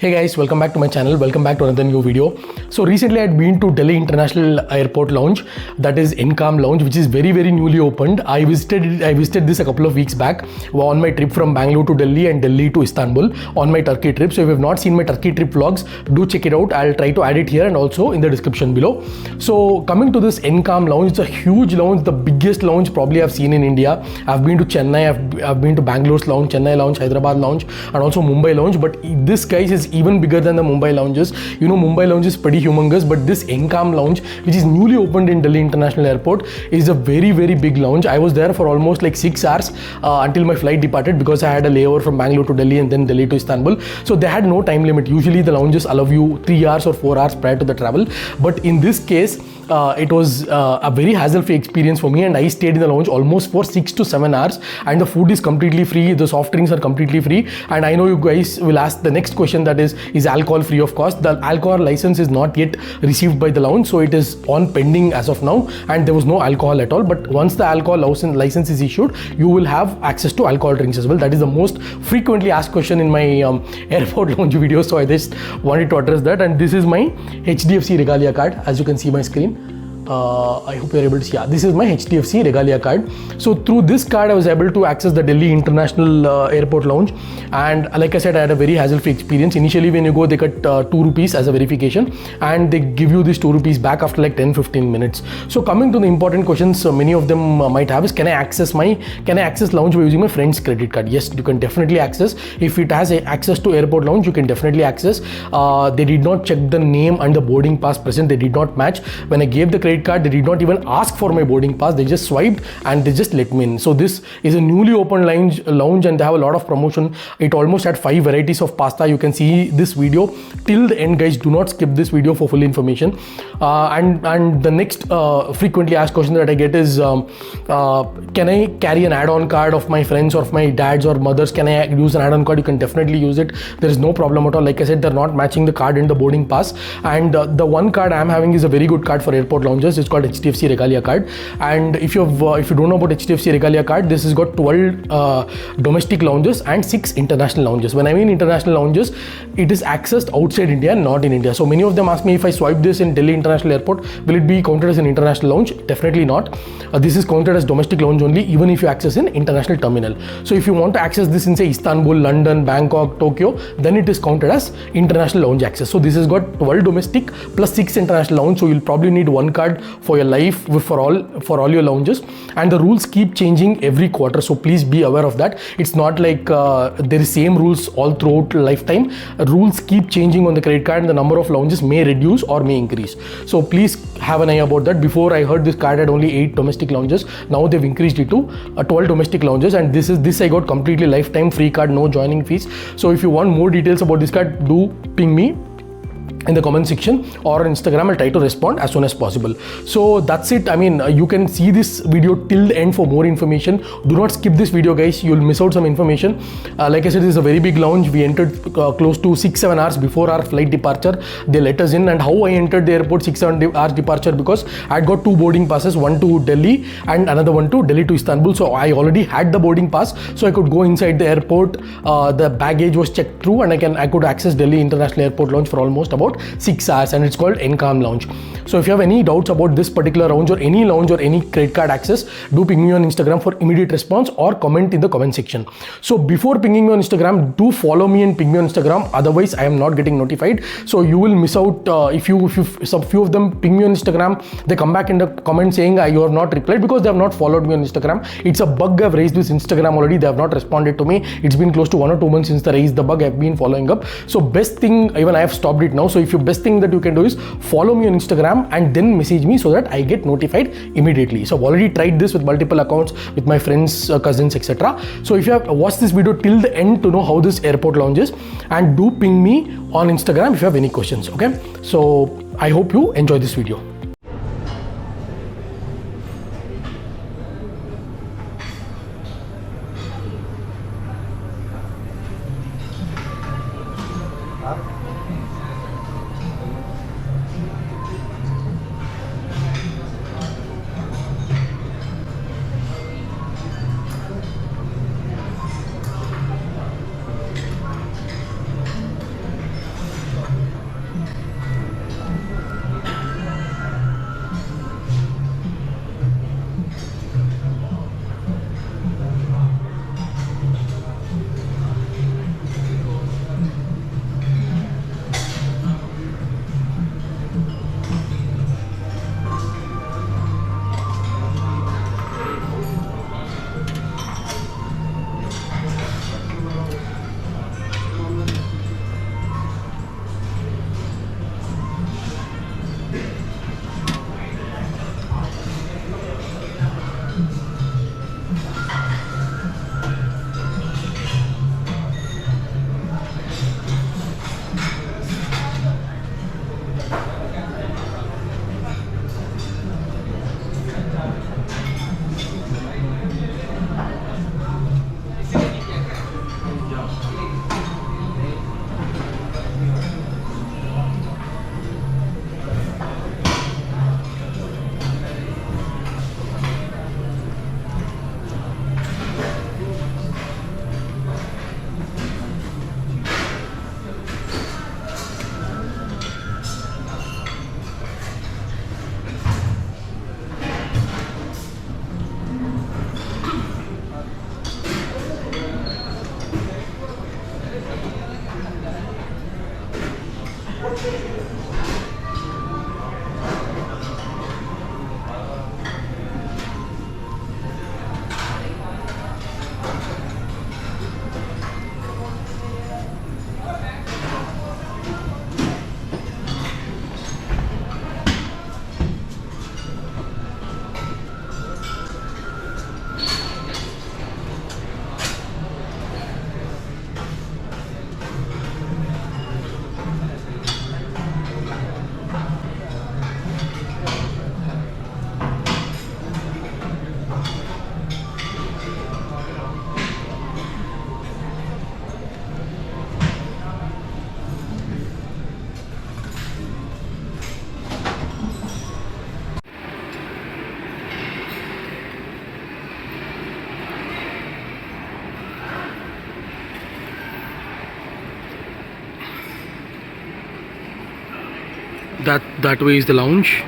Hey guys, welcome back to my channel. Welcome back to another new video. So recently I had been to Delhi International Airport Lounge, that is Encalm Lounge, which is very newly opened. I visited this a couple of weeks back on my trip from Bangalore to Delhi and Delhi to Istanbul on my Turkey trip. So if you have not seen my Turkey trip vlogs, do check it out. I'll try to add it here and also in the description below. So coming to this Encalm Lounge, it's a huge lounge, the biggest lounge probably I've seen in India. I've been to Chennai, I've been to Bangalore's lounge, Chennai lounge, Hyderabad lounge, and also Mumbai lounge. But this guys is even bigger than the Mumbai lounges. You know, Mumbai lounge is pretty humongous, but this Encalm lounge, which is newly opened in Delhi International Airport, is a very big lounge. I was there for almost like 6 hours until my flight departed, because I had a layover from Bangalore to Delhi and then Delhi to Istanbul. So they had no time limit. Usually the lounges allow you 3 hours or 4 hours prior to the travel, but in this case it was a very hassle-free experience for me, and I stayed in the lounge almost for 6 to 7 hours, and the food is completely free, the soft drinks are completely free. And I know you guys will ask the next question, that is alcohol free of cost? The alcohol license is not yet received by the lounge, so it is on pending as of now, and there was no alcohol at all. But once the alcohol license is issued, you will have access to alcohol drinks as well. That is the most frequently asked question in my airport lounge videos, so I just wanted to address that. And this is my HDFC Regalia card, as you can see my screen. I hope you're able to see. Yeah, this is my HDFC Regalia card. So through this card, I was able to access the Delhi International Airport Lounge, and like I said, I had a very hassle-free experience. Initially, when you go, they cut 2 rupees as a verification, and they give you this 2 rupees back after like 10-15 minutes. So coming to the important questions, many of them might have is, can I access lounge by using my friend's credit card? Yes, you can definitely access. If it has access to airport lounge, you can definitely access. They did not check the name and the boarding pass present. They did not match. When I gave the credit card, they did not even ask for my boarding pass. They just swiped and they just let me in. So this is a newly opened lounge, and they have a lot of promotion. It almost had 5 varieties of pasta. You can see this video till the end, guys. Do not skip this video for full information. And the next frequently asked question that I get is, can I carry an add-on card of my friends or of my dad's or mother's? Can I use an add-on card? You can definitely use it. There is no problem at all. Like I said, they're not matching the card and the boarding pass. And the one card I'm having is a very good card for airport lounges. It's called HDFC Regalia card. And if you don't know about HDFC Regalia card, this has got 12 domestic lounges and 6 international lounges. When I mean international lounges, it is accessed outside India, not in India. So many of them ask me, if I swipe this in Delhi International Airport, will it be counted as an international lounge? Definitely not. This is counted as domestic lounge only, even if you access in international terminal. So if you want to access this in, say, Istanbul, London, Bangkok, Tokyo, then it is counted as international lounge access. So this has got 12 domestic plus 6 international lounge. So you'll probably need one card for your life, for all your lounges. And the rules keep changing every quarter, so please be aware of that. It's not like there is same rules all throughout lifetime. Rules keep changing on the credit card, and the number of lounges may reduce or may increase. So please have an eye about that. Before, I heard this card had only 8 domestic lounges. Now they've increased it to 12 domestic lounges, and this I got completely lifetime free card, no joining fees. So if you want more details about this card, do ping me in the comment section or on Instagram. I'll try to respond as soon as possible. So that's it. I mean, you can see this video till the end for more information. Do not skip this video, guys. You'll miss out some information. Like I said, this is a very big lounge. We entered close to 6-7 hours before our flight departure. They let us in. And how I entered the airport 6-7 hours departure, because I got 2 boarding passes, one to Delhi and another one to Delhi to Istanbul. So I already had the boarding pass, so I could go inside the airport. The baggage was checked through, and I could access Delhi International Airport Lounge for almost about 6 hours, and it's called Encalm Lounge. So if you have any doubts about this particular lounge or any credit card access, do ping me on Instagram for immediate response or comment in the comment section. So before pinging me on Instagram, do follow me and ping me on Instagram. Otherwise, I am not getting notified. So you will miss out if some few of them ping me on Instagram. They come back in the comment saying you have not replied because they have not followed me on Instagram. It's a bug I've raised with Instagram already. They have not responded to me. It's been close to 1 or 2 months since I raised the bug. I've been following up. So best thing, even I have stopped it now. So if you best thing that you can do is follow me on Instagram and then message me so that I get notified immediately. So I've already tried this with multiple accounts, with my friends, cousins, etc. So if you have watched this video till the end to know how this airport lounge is, and do ping me on Instagram if you have any questions. Okay, so I hope you enjoy this video. That way is the lounge.